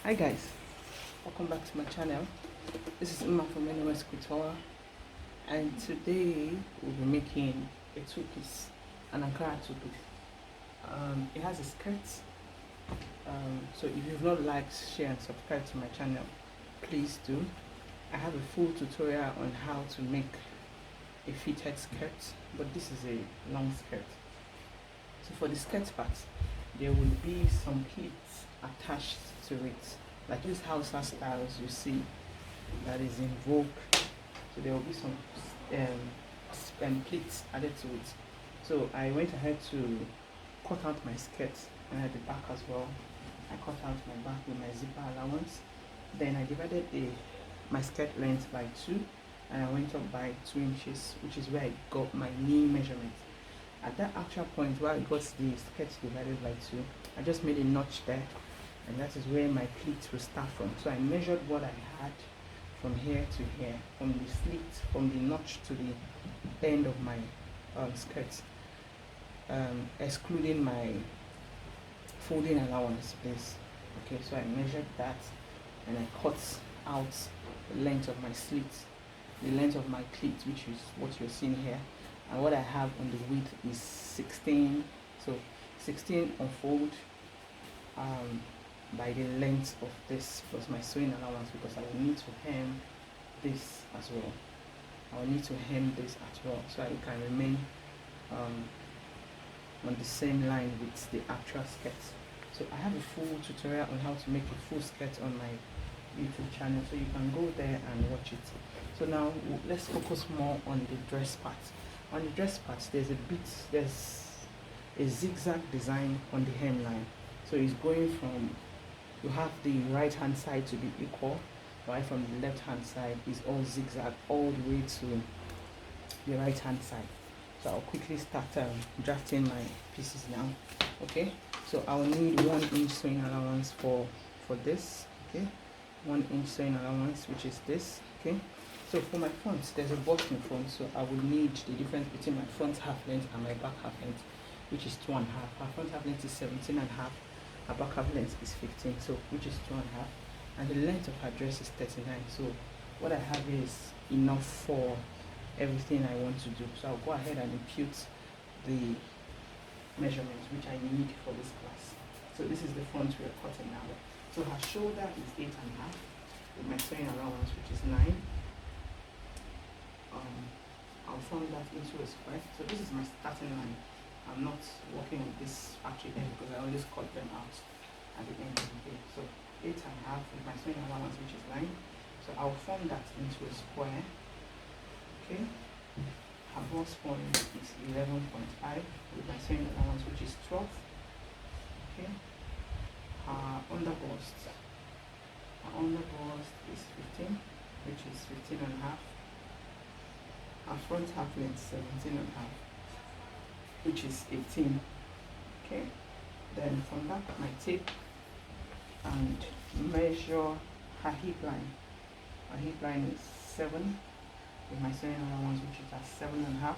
Hi guys, welcome back to my channel. This is Uma from NOSCOUTURE, and today we'll be making a two-piece, an Ankara two-piece. It has a skirt. So if you've not liked, share and subscribe to my channel, please do. I have a full tutorial on how to make a fitted skirt, but this is a long skirt. So for the skirt part, there will be some pleats attached to it, like these Hausa styles you see that is in vogue. So there will be some pleats added to it. So I went ahead to cut out my skirt and at the back as well. I cut out my back with my zipper allowance. Then I divided my skirt length by 2, and I went up by 2 inches, which is where I got my knee measurement. At that actual point where I got the skirt divided by 2, I just made a notch there, and that is where my pleats will start from. So I measured what I had from here to here, from the slit, from the notch to the end of my skirt, excluding my folding allowance, please. Okay, so I measured that and I cut out the length of my slit, the length of my cleat, which is what you're seeing here, and what I have on the width is 16. So 16 unfold by the length of this plus my sewing allowance, because I will need to hem this as well. I will need to hem this as well, so I can remain on the same line with the actual skirt. So I have a full tutorial on how to make a full skirt on my YouTube channel, so you can go there and watch it. So now let's focus more on the dress part. On the dress part, there's a zigzag design on the hemline. So it's going from, you have the right hand side to be equal, right from the left hand side is all zigzag all the way to the right hand side. So I'll quickly start drafting my pieces now. Okay, so I'll need 1 inch sewing allowance for this. Okay, 1 inch sewing allowance, which is this. Okay, so for my front, there's a button front, so I will need the difference between my front half length and my back half length, which is 2.5. My front half length is 17.5, her back half length is 15, so which is 2.5, and the length of her dress is 39. So what I have is enough for everything I want to do. So I'll go ahead and impute the measurements which I need for this class. So this is the front we are cutting now. So her shoulder is 8.5 with my sewing allowance, which is 9. I'll form that into a square. So this is my starting line. I'm not working with this factory end because I always cut them out at the end of the day. So 8.5 with my sewing allowance, which is 9. So I'll form that into a square. Okay. Her bust point is 11.5 with my sewing allowance, which is 12. Okay. Her under bust is 15, which is 15.5. Her front half length 17.5, which is 18. Okay. Then from that, my tape and measure her hip line. Her hip line is 7 with my sewing allowance, which is at 7.5.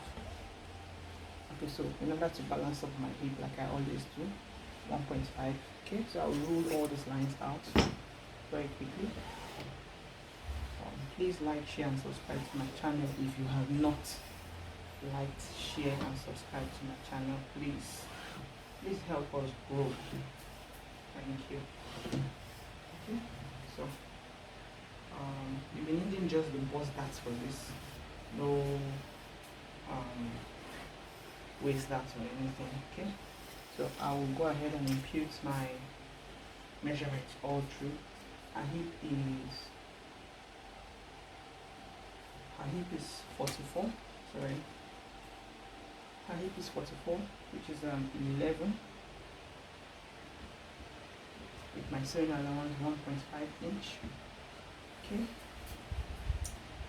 Okay, so in order to balance up my hip like I always do, 1.5. Okay, so I'll rule all these lines out very quickly. Please like, share and subscribe to my channel if you have not liked, share and subscribe to my channel. Please help us grow. Thank you. Okay, so you'll be needing just the bust darts for this, no waist darts or anything. Okay, so I will go ahead and impute my measurements all through. Her hip is 44. Sorry, her hip is 44, which is 11 with my sewing allowance 1.5 inch. Okay,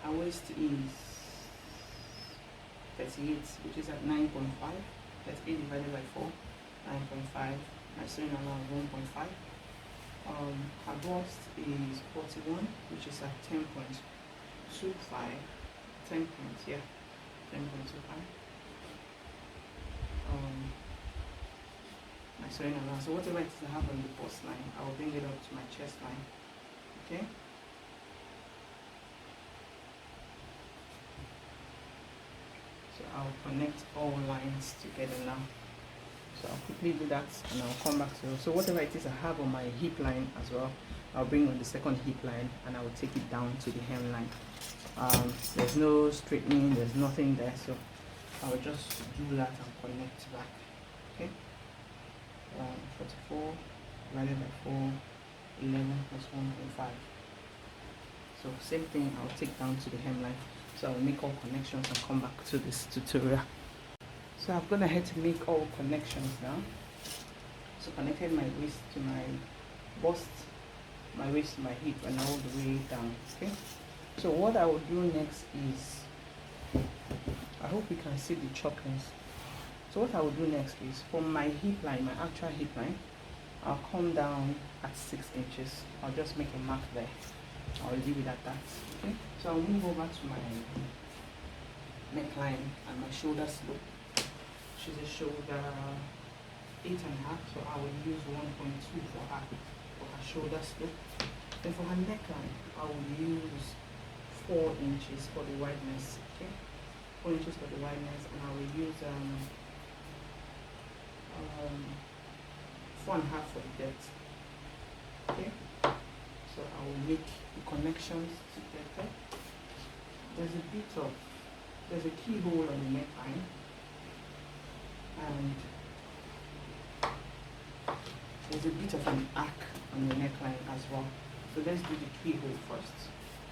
her waist is 38, which is at 9.5. 38 divided by 4, 9.5. My sewing allowance 1.5. Her bust is 41, which is at 10.25. 10 points, yeah, 10.25. my sewing allowance. So whatever it is I have on the bust line, I will bring it up to my chest line. Okay. So I'll connect all lines together now. So I'll quickly do that and I'll come back to you. So whatever it is I have on my hip line as well, I'll bring on the second hip line and I will take it down to the hemline. There's no straightening, there's nothing there, so I'll just do that and connect back. Okay. 44 divided by 4, 11 plus 1.5. So same thing, I'll take down to the hemline. So I'll make all connections and come back to this tutorial. So I've gone ahead to make all connections now. So connected my waist to my bust, my waist to my hip, and all the way down. Okay. So what I will do next is, I hope you can see the choppings. So what I will do next is, from my hip line, my actual hip line, I'll come down at 6 inches. I'll just make a mark there. I'll leave it at that. Okay. So I'll move over to my neckline and my shoulder slope. She's a shoulder 8.5, so I will use 1.2 for her shoulder slope. Then for her neckline, I will use 4 inches for the wideness. Okay, 4 inches for the wideness, and I will use 4.5 for the depth. Okay, so I will make the connections together. There's a keyhole on the neckline, and there's a bit of an arc on the neckline as well. So let's do the keyhole first.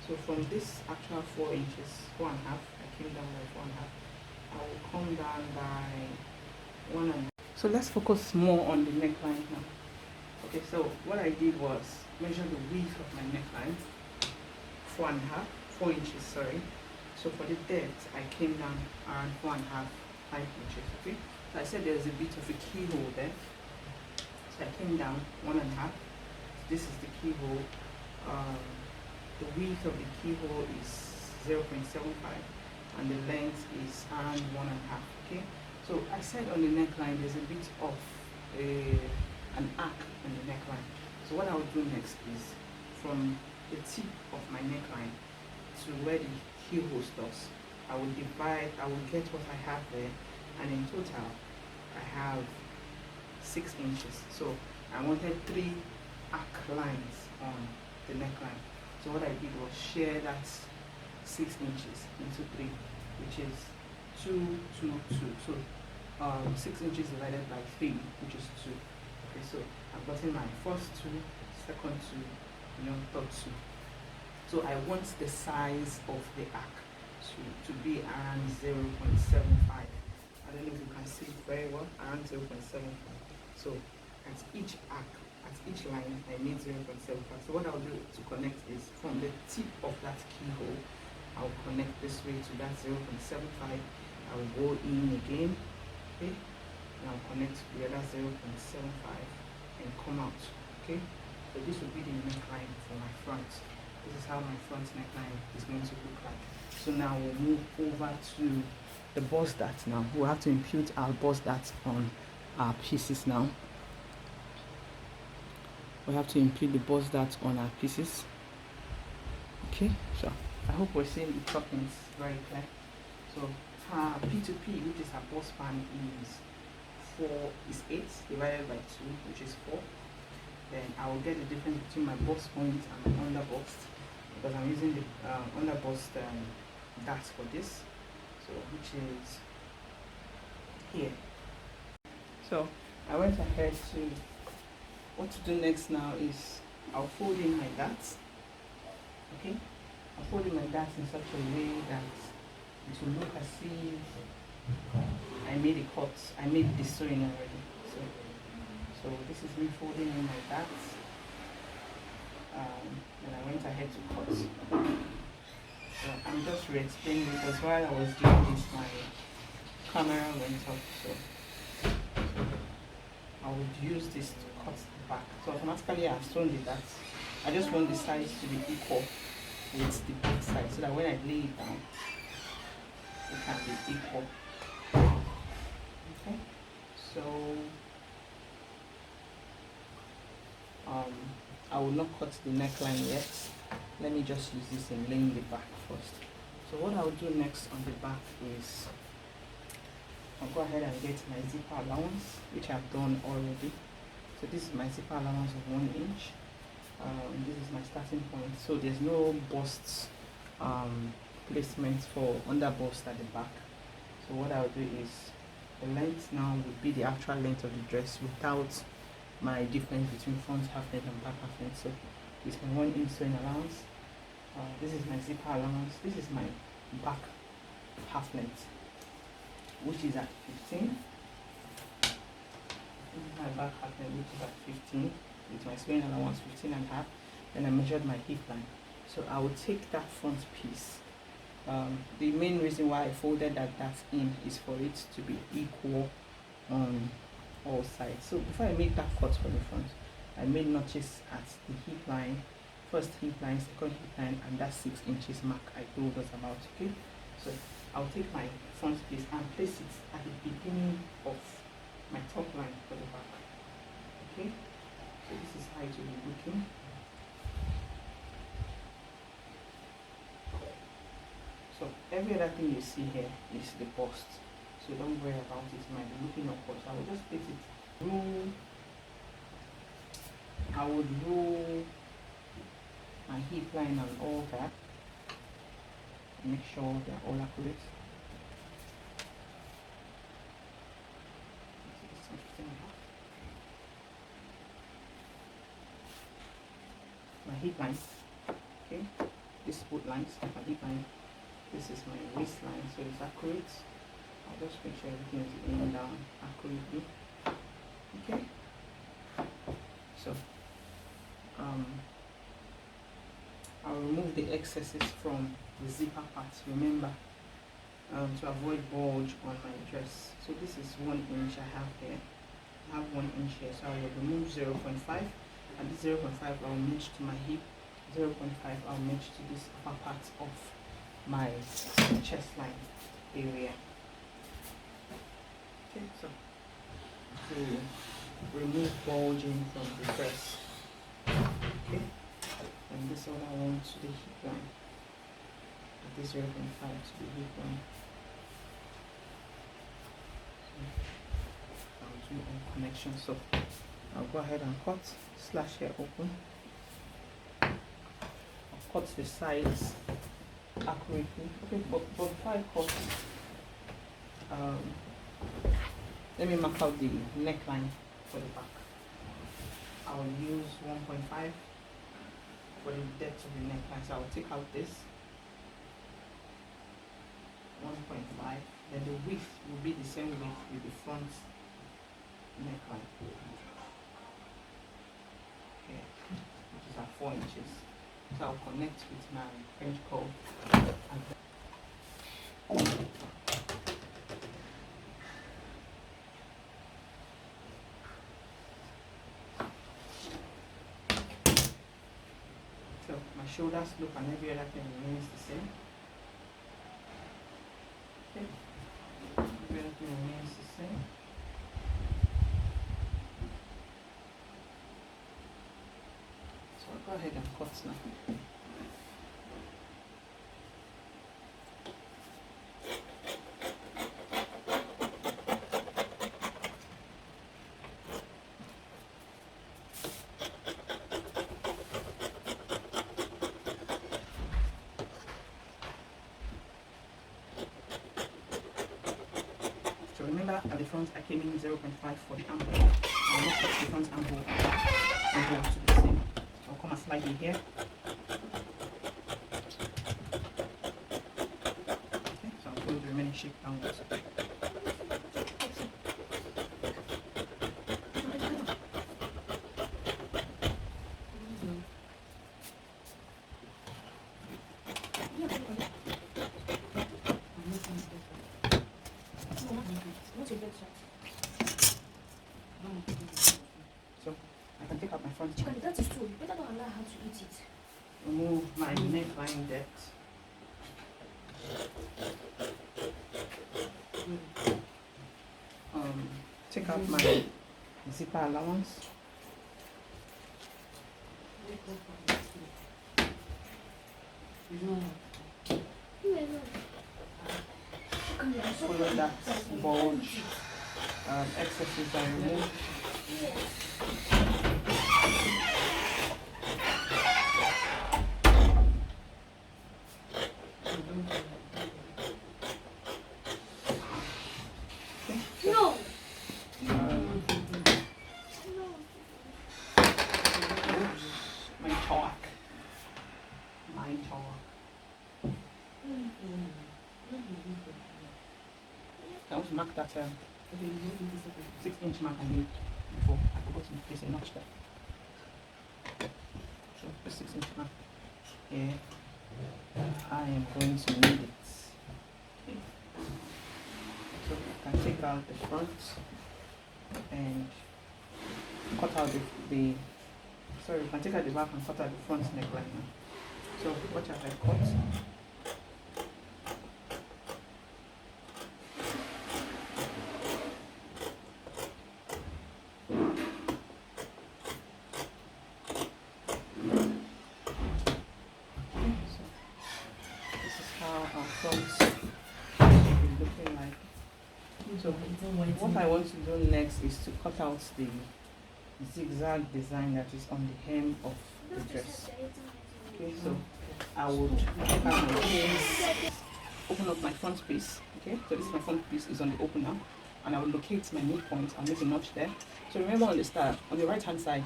So from this actual 4 inches, 4.5, I came down by 4.5. I will come down by 1.5. So let's focus more on the neckline now. Okay, so what I did was measure the width of my neckline, 4 inches, sorry. So for the depth, I came down around 4.5, 5 inches, okay? So I said there's a bit of a keyhole there. So I came down 1.5. This is the keyhole. The width of the keyhole is 0.75 and the length is around 1.5, okay? So I said on the neckline there's a bit of an arc on the neckline. So what I will do next is, from the tip of my neckline to where the keyhole stops, I will get what I have there, and in total I have 6 inches. So I wanted 3 arc lines on the neckline. So what I did was share that 6 inches into 3, which is 2, 2, 2. So 6 inches divided by 3, which is 2. Okay, so I've gotten my first 2, second 2, third 2. So I want the size of the arc to be around 0.75. I don't know if you can see it very well, around 0.75. So at each arc, at each line, I need 0.75. So what I'll do to connect is, from the tip of that keyhole, I'll connect this way to that 0.75. I'll go in again, okay, and I'll connect to the other 0.75 and come out, okay. So this will be the neckline for my front. This is how my front neckline is going to look like. So now we'll move over to the bust dart now. We'll have to impute our bust dart on our pieces now. We have to impute the bust dart on our pieces. Okay, so I hope we're seeing the choppings very clear. So her P2P, which is her bust span, is 8 divided by 2, which is 4. Then I will get the difference between my bust point and my under bust, because I'm using the under bust dart for this, so which is here. So I went ahead to, what to do next now is, I'll fold in my darts. Okay, I'll fold in my darts in such a way that it will look as if I made a cut, I made the sewing already. So this is me folding in my darts, and I went ahead to cut. So I'm just re-explaining, because while I was doing this, my camera went off. So I would use this to cut the back. So automatically I've sewn the darts. I just want the sides to be equal with the back side, so that when I lay it down, it can be equal. Okay, so I will not cut the neckline yet. Let me just use this in laying the back first. So what I'll do next on the back is I'll go ahead and get my zipper allowance, which I've done already. So this is my zipper allowance of 1 inch. This is my starting point. So there's no bust placement for under bust at the back. So what I'll do is the length now would be the actual length of the dress without my difference between front half length and back half length. So it's my 1 inch sewing allowance. This is my zipper allowance. This is my back half length, which is at 15. This is my back half length, which is at 15. With my sewing allowance 15 and a half. Then I measured my hip line. So I will take that front piece. The main reason why I folded that in is for it to be equal on all sides. So before I make that cut for the front, I made notches at the hip line, first hip line, second hip line, and that 6 inches mark I told us about. Okay, so I'll take my front piece and place it at the beginning of my top line for the back. Okay, so this is how it will be looking. So every other thing you see here is the bust. So don't worry about it, it might be looking awkward. So I will just place it through. I would roll my hip line and all that. Make sure they're all accurate. My hip line, okay, this both lines, my hip line, this is my waistline, so it's accurate. I'll just make sure everything is laying down accurately. Okay, so I'll remove the excesses from the zipper parts, remember, to avoid bulge on my dress. So this is 1 inch I have here. I have 1 inch here, so I will remove 0.5, and this 0.5 I'll match to my hip, 0.5 I'll match to this upper part of my chest line area. Okay, so to remove bulging from the dress. Okay, and this other one to the hip line. This 0.5 to the hip line. So I'll do all connections. So I'll go ahead and cut, slash here open. I'll cut the sides accurately. Okay, but before I cut, let me mark out the neckline for the back. I will use 1.5 for the depth of the neckline. So I will take out this 1.5, then the width will be the same width with the front neckline. Okay, which is at 4 inches. So I'll connect with my French curve. So my shoulders look and every other thing remains the same. Okay, every other thing remains the same. So I'll go ahead and cut now. So remember at the front I came in 0.5 for the armhole. I will cut the front armhole to the same. I'll come and slide in here. Okay, so I'll fold the remaining shape downwards. So I can take out my front. That is true. You better not allow her to eat it. Remove my neckline depth. Take out my zipper allowance. Follow that bulge. Excesses are removed. No. My chalk. Can we mark that 6-inch mark I made before? I forgot to place a notch there. So the 6-inch mark here, I am going to need it. Okay. So I can take out the front and cut out the sorry, you can take out the back and cut out the front neckline now. So watch out, I cut. Looking like. So what I want to do next is to cut out the zigzag design that is on the hem of the dress. Okay, so I would open up my front piece. Okay, so this is my front piece is on the opener, and I will locate my midpoint and make a notch there. So remember on the start, on the right hand side,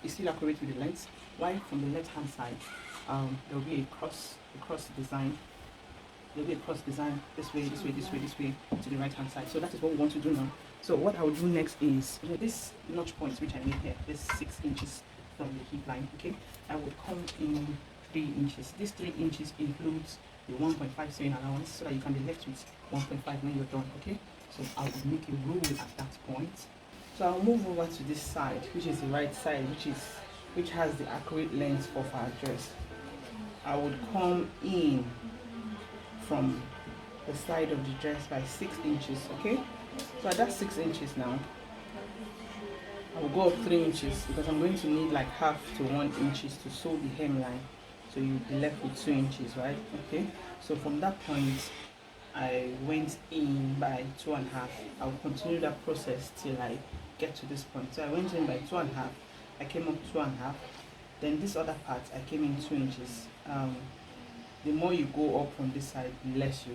it's still accurate with the length. While from the left hand side, there will be a cross design. There will be a cross design this way, this way, this way, this way to the right hand side. So that is what we want to do now. So what I will do next is this notch point which I made here, this 6 inches from the hip line. Okay, I will come in 3 inches. This 3 inches includes the 1.5 sewing allowance, so that you can be left with 1.5 when you're done. Okay, so I will make a rule at that point. So I'll move over to this side, which is the right side, which has the accurate length of our dress. I would come in from the side of the dress by 6 inches. Okay, so at that 6 inches now, I will go up 3 inches because I'm going to need like half to 1 inches to sew the hemline. So you'll be left with 2 inches, right? Okay, so from that point, I went in by 2.5. I will continue that process till I get to this point. So I went in by 2.5. I came up 2.5. Then this other part, I came in 2 inches. The more you go up from this side, the less you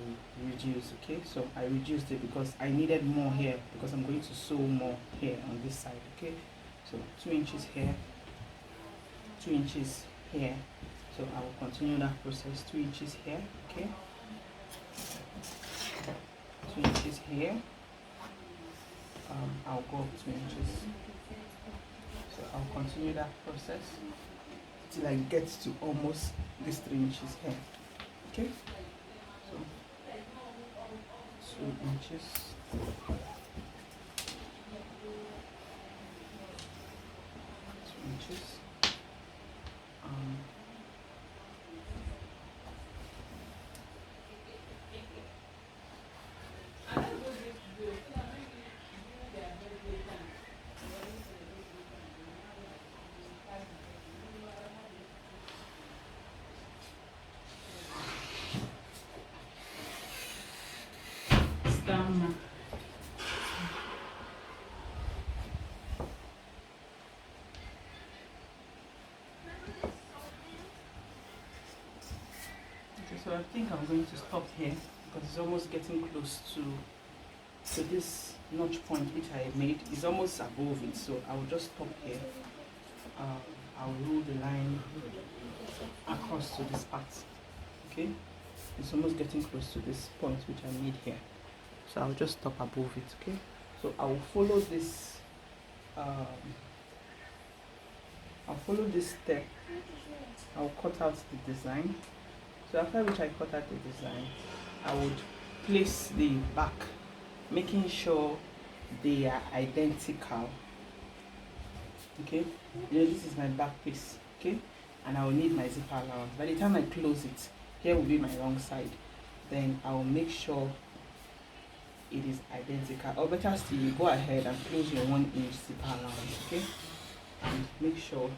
reduce. Okay, so I reduced it because I needed more here because I'm going to sew more here on this side. Okay, so 2 inches here, 2 inches here. So I will continue that process. 2 inches here. Okay, 2 inches here. I'll go up 2 inches. So I'll continue that process till I get to almost these 3 inches here. Okay, so 2 inches. 2 inches. So I think I'm going to stop here because it's almost getting close to this notch point which I made. It's almost above it, so I will just stop here. I'll roll the line across to this part. Okay, it's almost getting close to this point which I made here, so I'll just stop above it. Okay, so I will follow this. I'll follow this step. I'll cut out the design. So after which I cut out the design, I would place the back, making sure they are identical. Okay, this is my back piece. Okay, and I will need my zipper allowance. By the time I close it, here will be my wrong side. Then I will make sure it is identical. Or better still, you go ahead and close your 1 inch zipper allowance. Okay, and make sure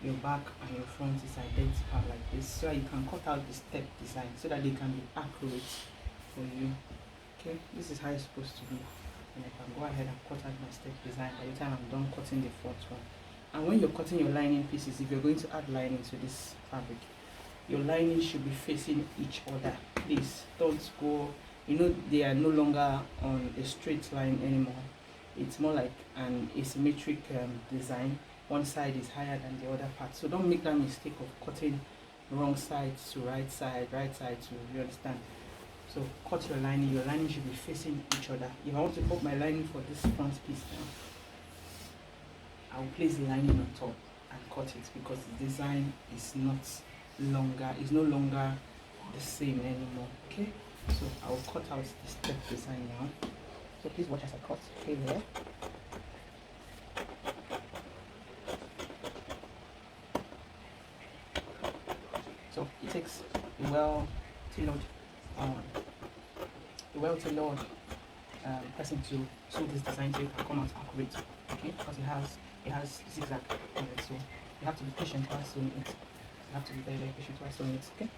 your back and your front is identical like this, so you can cut out the step design so that they can be accurate for you. Okay, this is how it's supposed to be, and I can go ahead and cut out my step design by the time I'm done cutting the front one. And when you're cutting your lining pieces, if you're going to add lining to this fabric, your lining should be facing each other. Please don't go, they are no longer on a straight line anymore. It's more like an asymmetric design. One side is higher than the other part, so don't make that mistake of cutting wrong side to right side to, you understand? So cut your lining should be facing each other. If I want to put my lining for this front piece now, I will place the lining on top and cut it, because the design is no longer the same anymore. Okay, so I will cut out the step design now. So please watch as I cut. Okay, there. So it takes a well-tailored person to sew this design so it can come out accurate. Okay, because it has zigzag on it, so you have to be patient while sewing it. You have to be very, very patient while sewing it. Okay.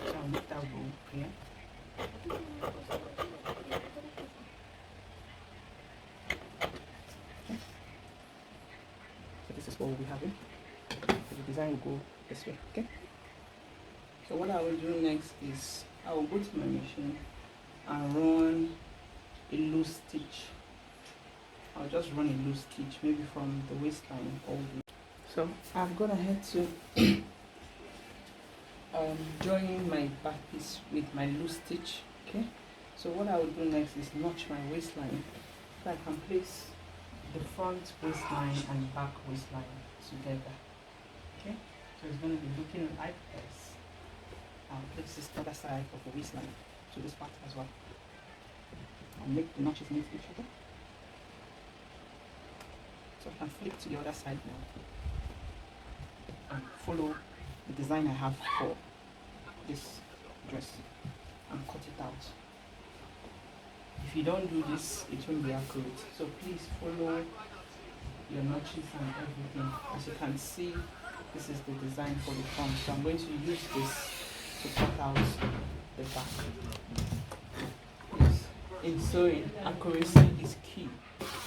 So I'll make that row here. So this is what we'll be having. So the design will go this way. Okay. So what I will do next is I will go to my machine and run a loose stitch. I'll just run a loose stitch, maybe from the waistline all the way. So I've gone ahead to join my back piece with my loose stitch. Okay, so what I will do next is notch my waistline so I can place the front waistline and back waistline together. Okay, so it's going to be looking like this. I'll place this other side of the waistline to this part as well. I'll make the notches meet each other. So I can flip to the other side now and follow the design I have for this dress and cut it out. If you don't do this, it won't be accurate. So please follow your notches and everything. As you can see, this is the design for the front. So I'm going to use this to cut out the back. Yes. In sewing, accuracy is key.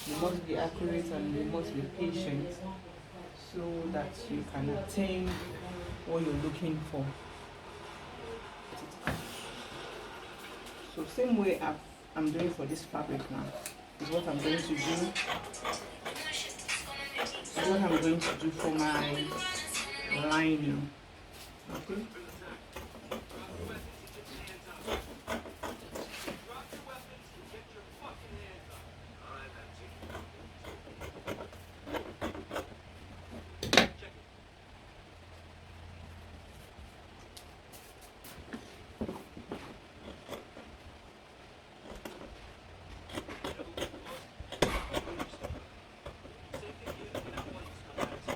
You must be accurate and you must be patient so that you can attain what you're looking for. So same way I'm doing for this fabric now is what I'm going to do. Is what I'm going to do for my lining. Okay.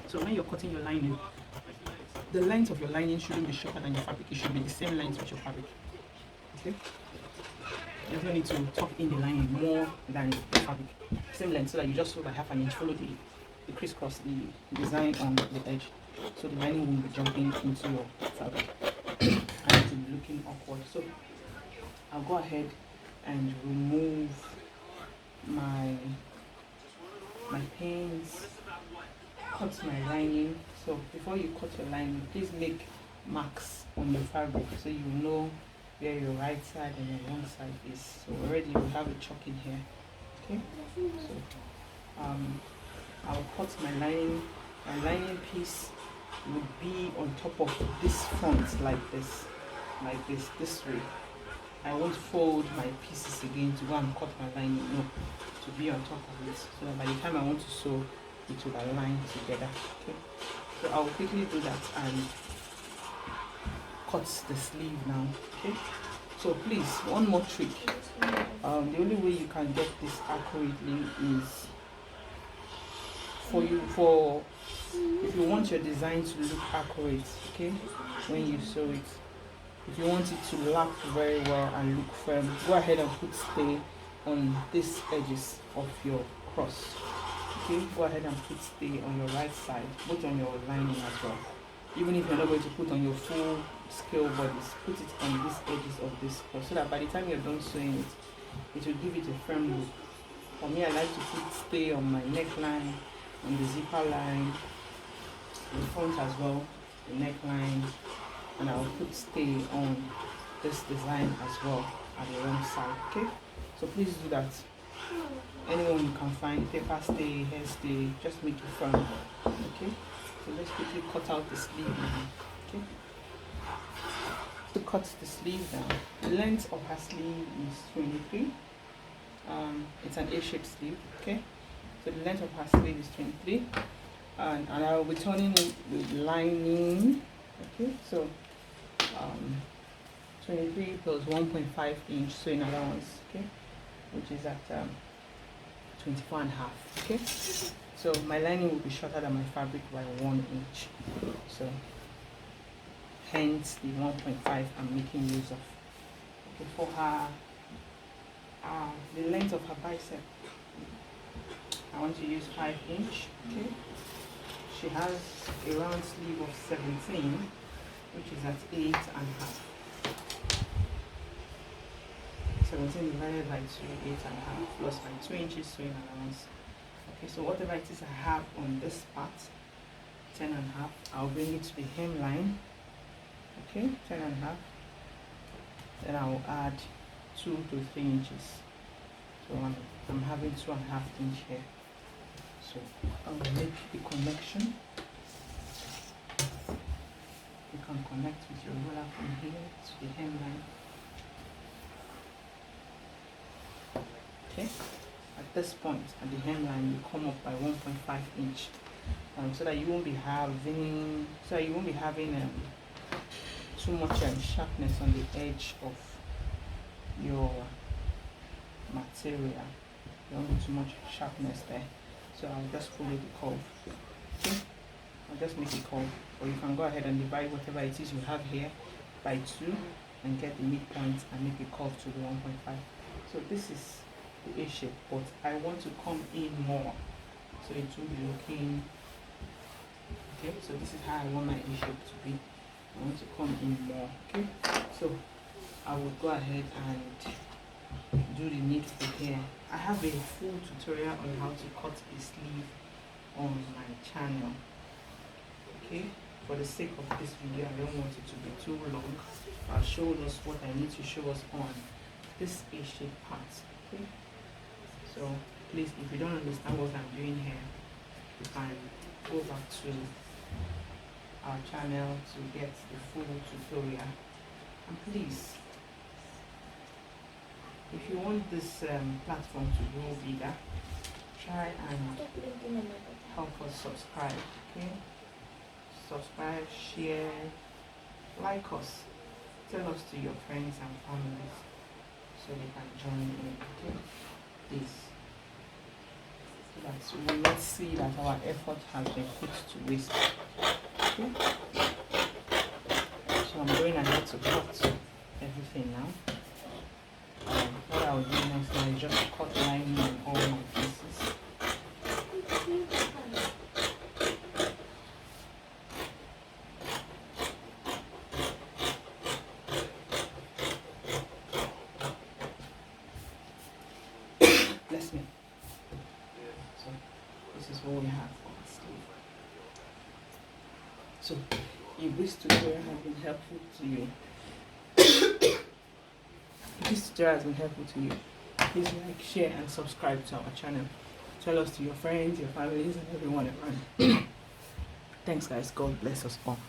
So when you're cutting your lining, the length of your lining shouldn't be shorter than your fabric. It should be the same length with your fabric. Okay? There's no need to tuck in the lining more than the fabric. Same length, so that you just sew by half an inch. Follow the crisscross, the design on the edge, so the lining won't be jumping into your fabric and it will be looking awkward. So I'll go ahead and remove my pins. Cut my lining. So before you cut your lining, please make marks on your fabric so you know where your right side and your wrong side is. So already we have a chalk in here. Okay, so I'll cut my lining. My lining piece would be on top of this front like this, this way. I won't fold my pieces again to go and cut my lining. No, to be on top of it, so that by the time I want to sew, it will align together. Okay, so I'll quickly do that and cut the sleeve now. Okay, so please, one more trick. The only way you can get this accurately is if you want your design to look accurate. Okay, when you sew it, if you want it to lap very well and look firm, go ahead and put stay on these edges of your cross. Okay, go ahead and put stay on your right side, both on your lining as well. Even if you're not going to put on your full scale bodies, put it on these edges of this cloth so that by the time you're done sewing it, it will give it a firm look. For me, I like to put stay on my neckline, on the zipper line, the front as well, the neckline, and I'll put stay on this design as well at the wrong side. Okay, so please do that. Anyone you can find, paper stay, hair stay, just make it firm. Okay, so let's quickly cut out the sleeve now. Okay, to cut the sleeve down, the length of her sleeve is 23. It's an A-shaped sleeve. Okay, so the length of her sleeve is 23, and I will be turning it with lining. Okay, so 23 plus 1.5 inch sewing allowance. Okay, which is at 24 and a half. Okay, so my lining will be shorter than my fabric by 1 inch, so hence the 1.5 I'm making use of. Okay, for her the length of her bicep, I want to use 5 inch. Okay, she has a round sleeve of 17, which is at 8 and a half. 17 divided by 2, 8 and a half, plus my 2 inches sewing allowance. Okay, so whatever it is I have on this part, 10 and a half, I'll bring it to the hemline. Okay, 10 and a half. Then I'll add 2 to 3 inches. So I'm having 2.5 inch here. So I'll make the connection. You can connect with your ruler from here to the hemline. Okay, at this point at the hemline you come up by 1.5 inch, so that you won't be having too much sharpness on the edge of your material. You don't need too much sharpness there, so I'll just follow the curve. Okay, I'll just make a curve, or you can go ahead and divide whatever it is you have here by 2 and get the midpoint and make a curve to the 1.5. So this is the A shape, but I want to come in more, so it will be looking okay. So this is how I want my A shape to be. I want to come in more. Okay, so I will go ahead and do the needful here. I have a full tutorial on how to cut a sleeve on my channel. Okay, for the sake of this video, I don't want it to be too long. I'll show us what I need to show us on this A shape part. Okay, so please, if you don't understand what I'm doing here, you can go back to our channel to get the full tutorial. And please, if you want this platform to grow bigger, try and help us subscribe. Okay, subscribe, share, like us, tell us to your friends and families so they can join in. Okay, please, so that we will not see that our effort has been put to waste. Okay, so I'm going ahead to cut everything now. What I will do next now is just cut lining on all my pieces. Bless me. So this is what we have for our sleeve. So if this tutorial has been helpful to you, if this tutorial has been helpful to you, please like, share and subscribe to our channel. Tell us to your friends, your families and everyone around. Thanks guys, God bless us all.